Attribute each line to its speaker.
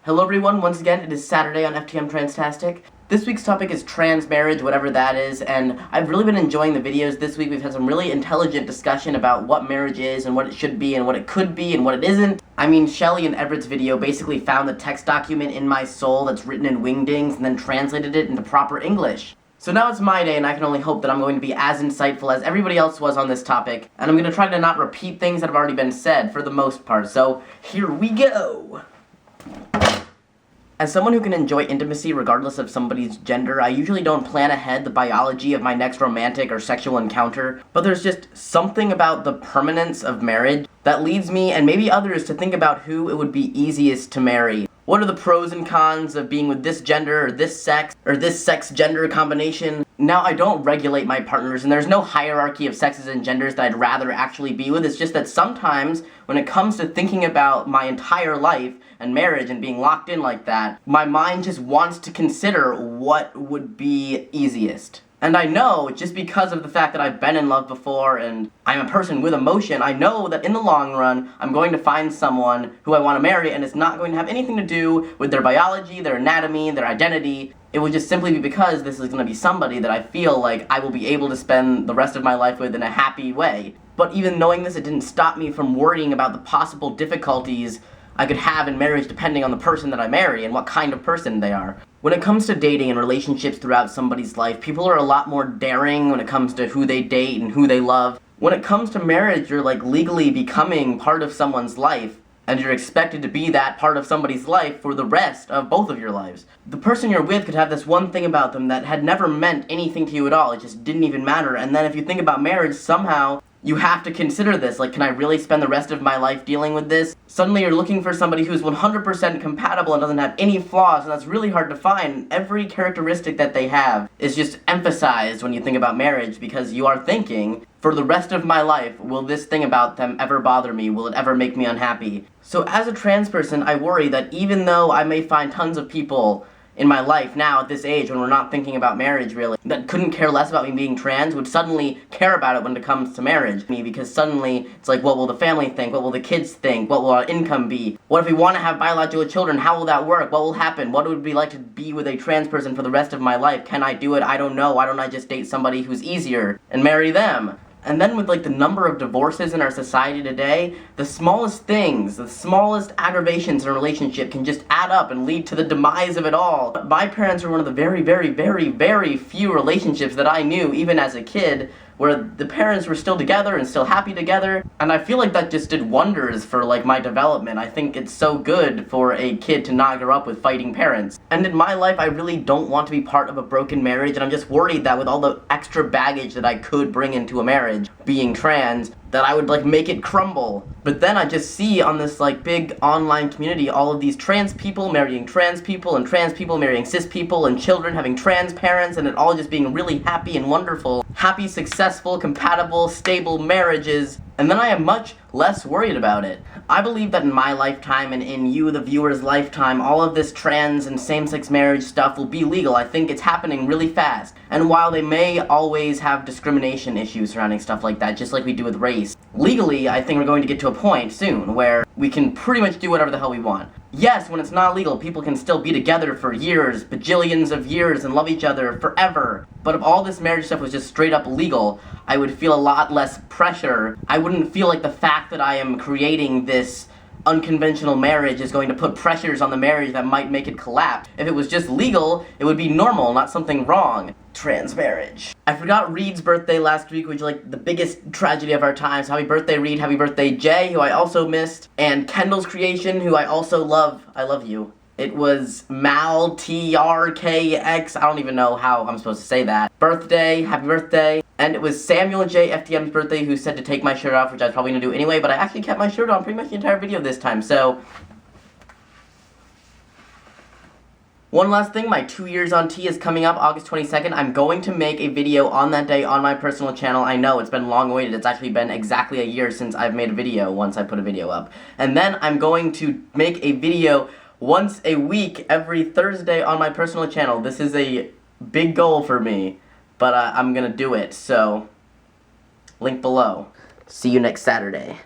Speaker 1: Hello everyone, once again, it is Saturday on FTM Transtastic. This week's topic is trans marriage, whatever that is, and I've really been enjoying the videos this week. We've had some really intelligent discussion about what marriage is and what it should be and what it could be and what it isn't. I mean, Shelley and Everett's video basically found the text document in my soul that's written in wingdings and then translated it into proper English. So now it's my day, and I can only hope that I'm going to be as insightful as everybody else was on this topic, and I'm going to try to not repeat things that have already been said for the most part, so here we go! As someone who can enjoy intimacy regardless of somebody's gender, I usually don't plan ahead the biology of my next romantic or sexual encounter, but there's just something about the permanence of marriage that leads me, and maybe others, to think about who it would be easiest to marry. What are the pros and cons of being with this gender, or this sex-gender combination? Now, I don't regulate my partners, and there's no hierarchy of sexes and genders that I'd rather actually be with. It's just that sometimes, when it comes to thinking about my entire life and marriage and being locked in like that, my mind just wants to consider what would be easiest. And I know, just because of the fact that I've been in love before and I'm a person with emotion, I know that in the long run, I'm going to find someone who I want to marry, and it's not going to have anything to do with their biology, their anatomy, their identity. It will just simply be because this is going to be somebody that I feel like I will be able to spend the rest of my life with in a happy way. But even knowing this, it didn't stop me from worrying about the possible difficulties I could have in marriage depending on the person that I marry and what kind of person they are. When it comes to dating and relationships throughout somebody's life, people are a lot more daring when it comes to who they date and who they love. When it comes to marriage, you're like legally becoming part of someone's life, and you're expected to be that part of somebody's life for the rest of both of your lives. The person you're with could have this one thing about them that had never meant anything to you at all. It just didn't even matter. And then if you think about marriage, somehow you have to consider this. Like, can I really spend the rest of my life dealing with this? Suddenly you're looking for somebody who's 100% compatible and doesn't have any flaws, and that's really hard to find. Every characteristic that they have is just emphasized when you think about marriage, because you are thinking, for the rest of my life, will this thing about them ever bother me? Will it ever make me unhappy? So as a trans person, I worry that even though I may find tons of people in my life now at this age when we're not thinking about marriage really, that couldn't care less about me being trans, would suddenly care about it when it comes to marriage. Because suddenly it's like, what will the family think? What will the kids think? What will our income be? What if we want to have biological children? How will that work? What will happen? What would it be like to be with a trans person for the rest of my life? Can I do it? I don't know. Why don't I just date somebody who's easier and marry them? And then with like the number of divorces in our society today, the smallest things, the smallest aggravations in a relationship can just add up and lead to the demise of it all. My parents were one of the very few relationships that I knew, even as a kid, where the parents were still together and still happy together, and I feel like that just did wonders for like my development. I think it's so good for a kid to not grow up with fighting parents. And in my life, I really don't want to be part of a broken marriage, and I'm just worried that with all the extra baggage that I could bring into a marriage, being trans, that I would like make it crumble. But then I just see on this like big online community all of these trans people marrying trans people, and trans people marrying cis people, and children having trans parents, and it all just being really happy and wonderful. Happy, successful, compatible, stable marriages, and then I am much less worried about it. I believe that in my lifetime and in you, the viewer's lifetime, all of this trans and same-sex marriage stuff will be legal. I think it's happening really fast. And while they may always have discrimination issues surrounding stuff like that, just like we do with race, legally, I think we're going to get to a point soon where we can pretty much do whatever the hell we want. Yes, when it's not legal, people can still be together for years, bajillions of years, and love each other forever. But if all this marriage stuff was just straight up legal, I would feel a lot less pressure. I wouldn't feel like the fact that I am creating this unconventional marriage is going to put pressures on the marriage that might make it collapse. If it was just legal, it would be normal, not something wrong. Trans marriage. I forgot Reed's birthday last week, which is like the biggest tragedy of our times. Happy birthday, Reed. Happy birthday, Jay, who I also missed. And Kendall's creation, who I also love. I love you. It was Mal TRKX. I don't even know how I'm supposed to say that. Birthday, happy birthday. And it was Samuel J. FDM's birthday, who said to take my shirt off, which I was probably going to do anyway, but I actually kept my shirt on pretty much the entire video this time, so. One last thing, my 2 years on T is coming up August 22nd. I'm going to make a video on that day on my personal channel. I know, it's been long awaited. It's actually been exactly a year since I've made a video once I put a video up. And then I'm going to make a video once a week, every Thursday on my personal channel. This is a big goal for me, but I'm gonna do it, so link below. See you next Saturday.